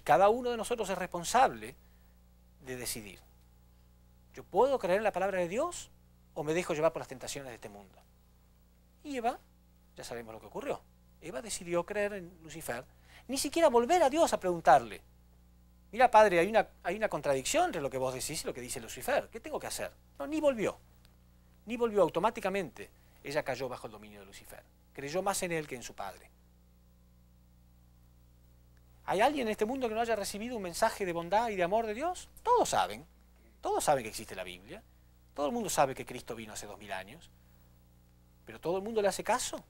cada uno de nosotros es responsable de decidir. ¿Yo puedo creer en la palabra de Dios o me dejo llevar por las tentaciones de este mundo? Y Eva, ya sabemos lo que ocurrió. Eva decidió creer en Lucifer, ni siquiera volver a Dios a preguntarle: mira, padre, hay una contradicción entre lo que vos decís y lo que dice Lucifer. ¿Qué tengo que hacer? No, ni volvió. Ni volvió. Automáticamente ella cayó bajo el dominio de Lucifer. Creyó más en él que en su padre. ¿Hay alguien en este mundo que no haya recibido un mensaje de bondad y de amor de Dios? Todos saben que existe la Biblia. Todo el mundo sabe que Cristo vino hace 2000 años. ¿Pero todo el mundo le hace caso?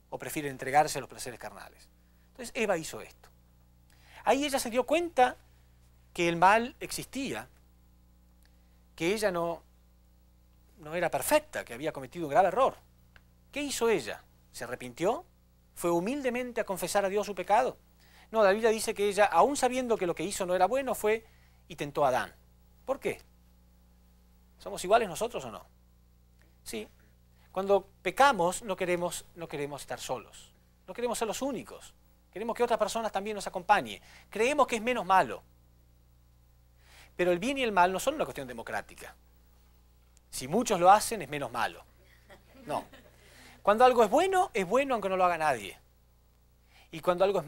¿O prefiere entregarse a los placeres carnales? Entonces Eva hizo esto. Ahí ella se dio cuenta que el mal existía, que ella no era perfecta, que había cometido un grave error. ¿Qué hizo ella? ¿Se arrepintió? ¿Fue humildemente a confesar a Dios su pecado? No, la Biblia dice que ella, aún sabiendo que lo que hizo no era bueno, fue y tentó a Adán. ¿Por qué? ¿Somos iguales nosotros o no? Sí. Cuando pecamos no queremos estar solos. No queremos ser los únicos. Queremos que otras personas también nos acompañen. Creemos que es menos malo. Pero el bien y el mal no son una cuestión democrática. Si muchos lo hacen, es menos malo. No. Cuando algo es bueno aunque no lo haga nadie. Y cuando algo es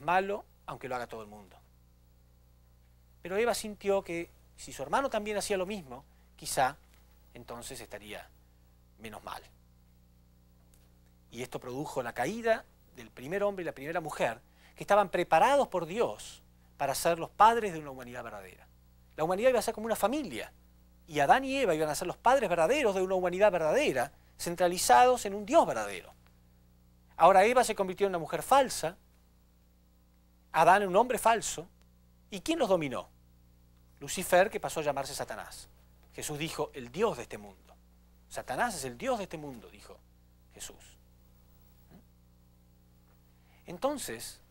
malo aunque lo haga todo el mundo. Pero Eva sintió que si su hermano también hacía lo mismo, quizá entonces estaría menos mal. Y esto produjo la caída del primer hombre y la primera mujer, que estaban preparados por Dios para ser los padres de una humanidad verdadera. La humanidad iba a ser como una familia, y Adán y Eva iban a ser los padres verdaderos de una humanidad verdadera, centralizados en un Dios verdadero. Ahora Eva se convirtió en una mujer falsa, Adán en un hombre falso, ¿y quién los dominó? Lucifer, que pasó a llamarse Satanás. Jesús dijo, el Dios de este mundo. Satanás es el Dios de este mundo, dijo Jesús. Entonces,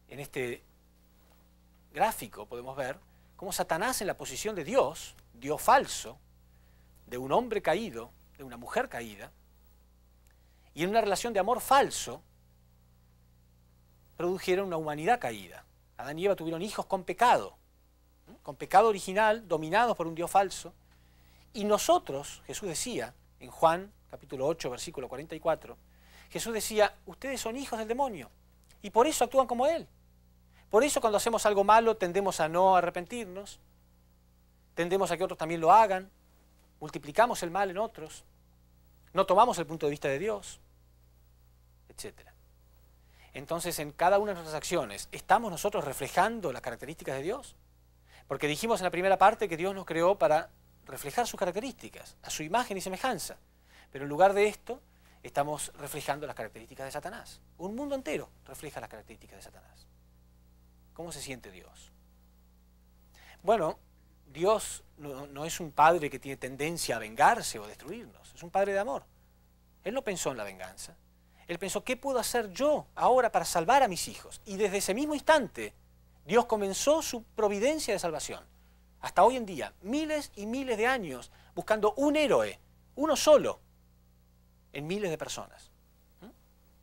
en este gráfico podemos ver cómo Satanás, en la posición de Dios, Dios falso, de un hombre caído, de una mujer caída, y en una relación de amor falso, produjeron una humanidad caída. Adán y Eva tuvieron hijos con pecado original, dominados por un Dios falso, y nosotros, Jesús decía, en Juan capítulo 8, versículo 44, Jesús decía, ustedes son hijos del demonio, y por eso actúan como él. Por eso cuando hacemos algo malo tendemos a no arrepentirnos, tendemos a que otros también lo hagan, multiplicamos el mal en otros, no tomamos el punto de vista de Dios, etc. Entonces, en cada una de nuestras acciones, ¿estamos nosotros reflejando las características de Dios? Porque dijimos en la primera parte que Dios nos creó para reflejar sus características, a su imagen y semejanza. Pero en lugar de esto, estamos reflejando las características de Satanás. Un mundo entero refleja las características de Satanás. ¿Cómo se siente Dios? Bueno, Dios no es un padre que tiene tendencia a vengarse o destruirnos, es un padre de amor. Él no pensó en la venganza. Él pensó, ¿qué puedo hacer yo ahora para salvar a mis hijos? Y desde ese mismo instante, Dios comenzó su providencia de salvación. Hasta hoy en día, miles y miles de años buscando un héroe, uno solo, en miles de personas.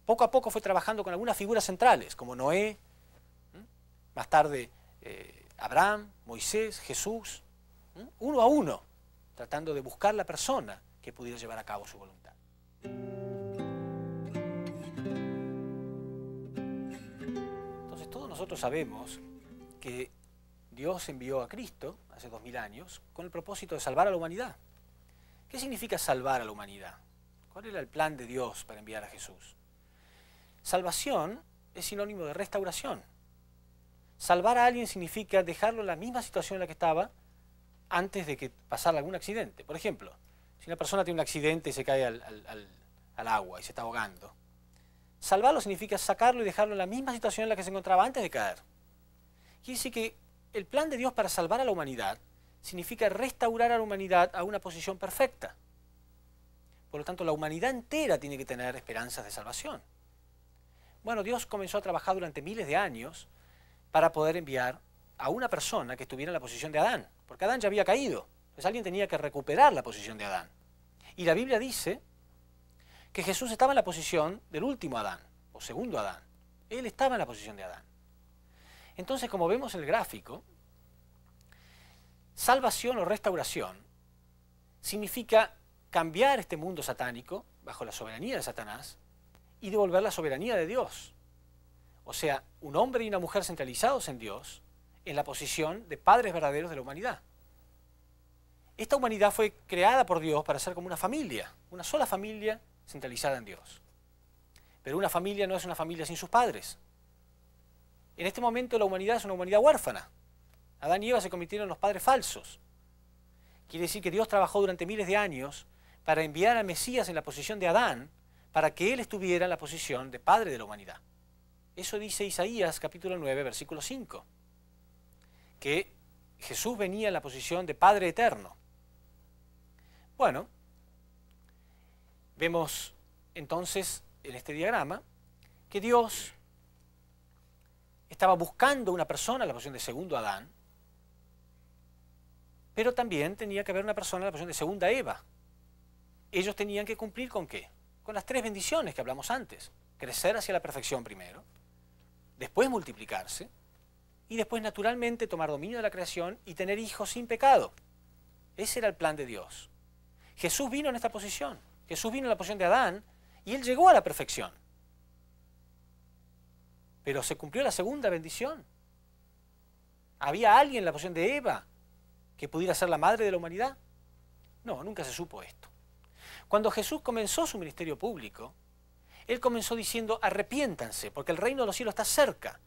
Poco a poco fue trabajando con algunas figuras centrales, como Noé, más tarde Abraham, Moisés, Jesús, uno a uno, tratando de buscar la persona que pudiera llevar a cabo su voluntad. Entonces todos nosotros sabemos que Dios envió a Cristo hace 2000 años con el propósito de salvar a la humanidad. ¿Qué significa salvar a la humanidad? ¿Cuál era el plan de Dios para enviar a Jesús? Salvación es sinónimo de restauración. Salvar a alguien significa dejarlo en la misma situación en la que estaba antes de que pasara algún accidente. Por ejemplo, si una persona tiene un accidente y se cae al agua y se está ahogando, salvarlo significa sacarlo y dejarlo en la misma situación en la que se encontraba antes de caer. Quiere decir que el plan de Dios para salvar a la humanidad significa restaurar a la humanidad a una posición perfecta. Por lo tanto, la humanidad entera tiene que tener esperanzas de salvación. Bueno, Dios comenzó a trabajar durante miles de años para poder enviar a una persona que estuviera en la posición de Adán, porque Adán ya había caído, pues alguien tenía que recuperar la posición de Adán. Y la Biblia dice que Jesús estaba en la posición del último Adán, o segundo Adán. Él estaba en la posición de Adán. Entonces, como vemos en el gráfico, salvación o restauración significa cambiar este mundo satánico bajo la soberanía de Satanás y devolver la soberanía de Dios. O sea, un hombre y una mujer centralizados en Dios en la posición de padres verdaderos de la humanidad. Esta humanidad fue creada por Dios para ser como una familia, una sola familia centralizada en Dios. Pero una familia no es una familia sin sus padres. En este momento la humanidad es una humanidad huérfana. Adán y Eva se convirtieron en los padres falsos. Quiere decir que Dios trabajó durante miles de años para enviar al Mesías en la posición de Adán, para que él estuviera en la posición de padre de la humanidad. Eso dice Isaías capítulo 9, versículo 5, que Jesús venía en la posición de Padre eterno. Bueno, vemos entonces en este diagrama que Dios estaba buscando una persona en la posición de segundo Adán, pero también tenía que haber una persona en la posición de segunda Eva. Ellos tenían que cumplir ¿con qué? Con las 3 bendiciones que hablamos antes. Crecer hacia la perfección primero, después multiplicarse, y después naturalmente tomar dominio de la creación y tener hijos sin pecado. Ese era el plan de Dios. Jesús vino en esta posición. Jesús vino en la posición de Adán y él llegó a la perfección. Pero se cumplió la segunda bendición. ¿Había alguien en la posición de Eva que pudiera ser la madre de la humanidad? No, nunca se supo esto. Cuando Jesús comenzó su ministerio público, él comenzó diciendo: arrepiéntanse, porque el reino de los cielos está cerca.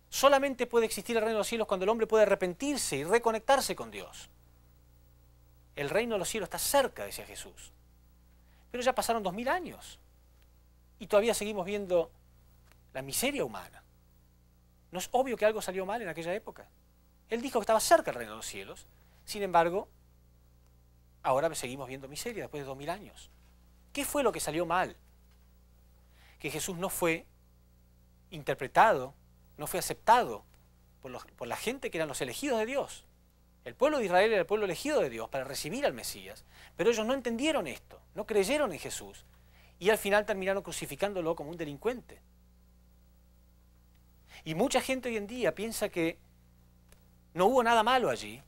Solamente puede existir el reino de los cielos cuando el hombre puede arrepentirse y reconectarse con Dios. El reino de los cielos está cerca, decía Jesús. Pero ya pasaron 2000 años y todavía seguimos viendo la miseria humana. ¿No es obvio que algo salió mal en aquella época? Él dijo que estaba cerca el reino de los cielos. Sin embargo, ahora seguimos viendo miseria después de 2000 años. ¿Qué fue lo que salió mal? Que Jesús no fue interpretado, no fue aceptado por la gente que eran los elegidos de Dios. El pueblo de Israel era el pueblo elegido de Dios para recibir al Mesías, pero ellos no entendieron esto, no creyeron en Jesús y al final terminaron crucificándolo como un delincuente. Y mucha gente hoy en día piensa que no hubo nada malo allí,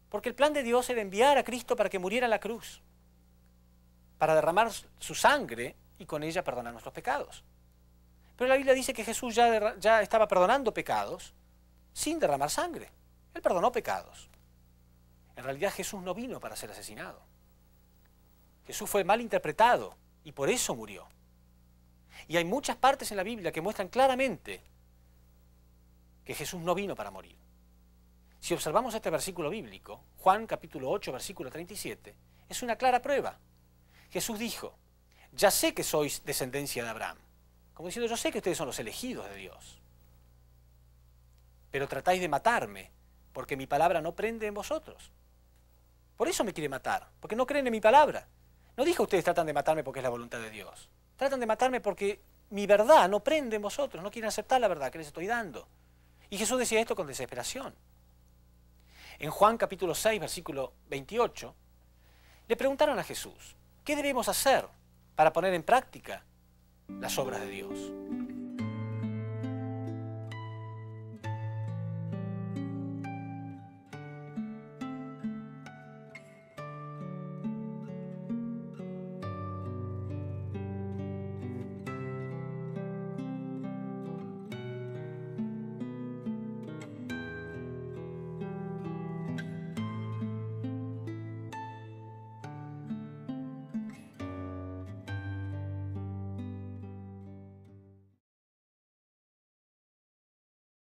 porque el plan de Dios era enviar a Cristo para que muriera en la cruz, para derramar su sangre y con ella perdonar nuestros pecados. Pero la Biblia dice que Jesús ya estaba perdonando pecados sin derramar sangre. Él perdonó pecados. En realidad Jesús no vino para ser asesinado. Jesús fue mal interpretado y por eso murió. Y hay muchas partes en la Biblia que muestran claramente que Jesús no vino para morir. Si observamos este versículo bíblico, Juan capítulo 8, versículo 37, es una clara prueba. Jesús dijo: ya sé que sois descendencia de Abraham. Como diciendo, yo sé que ustedes son los elegidos de Dios. Pero tratáis de matarme, porque mi palabra no prende en vosotros. Por eso me quiere matar, porque no creen en mi palabra. No dijo ustedes tratan de matarme porque es la voluntad de Dios. Tratan de matarme porque mi verdad no prende en vosotros, no quieren aceptar la verdad que les estoy dando. Y Jesús decía esto con desesperación. En Juan capítulo 6, versículo 28, le preguntaron a Jesús: ¿qué debemos hacer para poner en práctica las obras de Dios?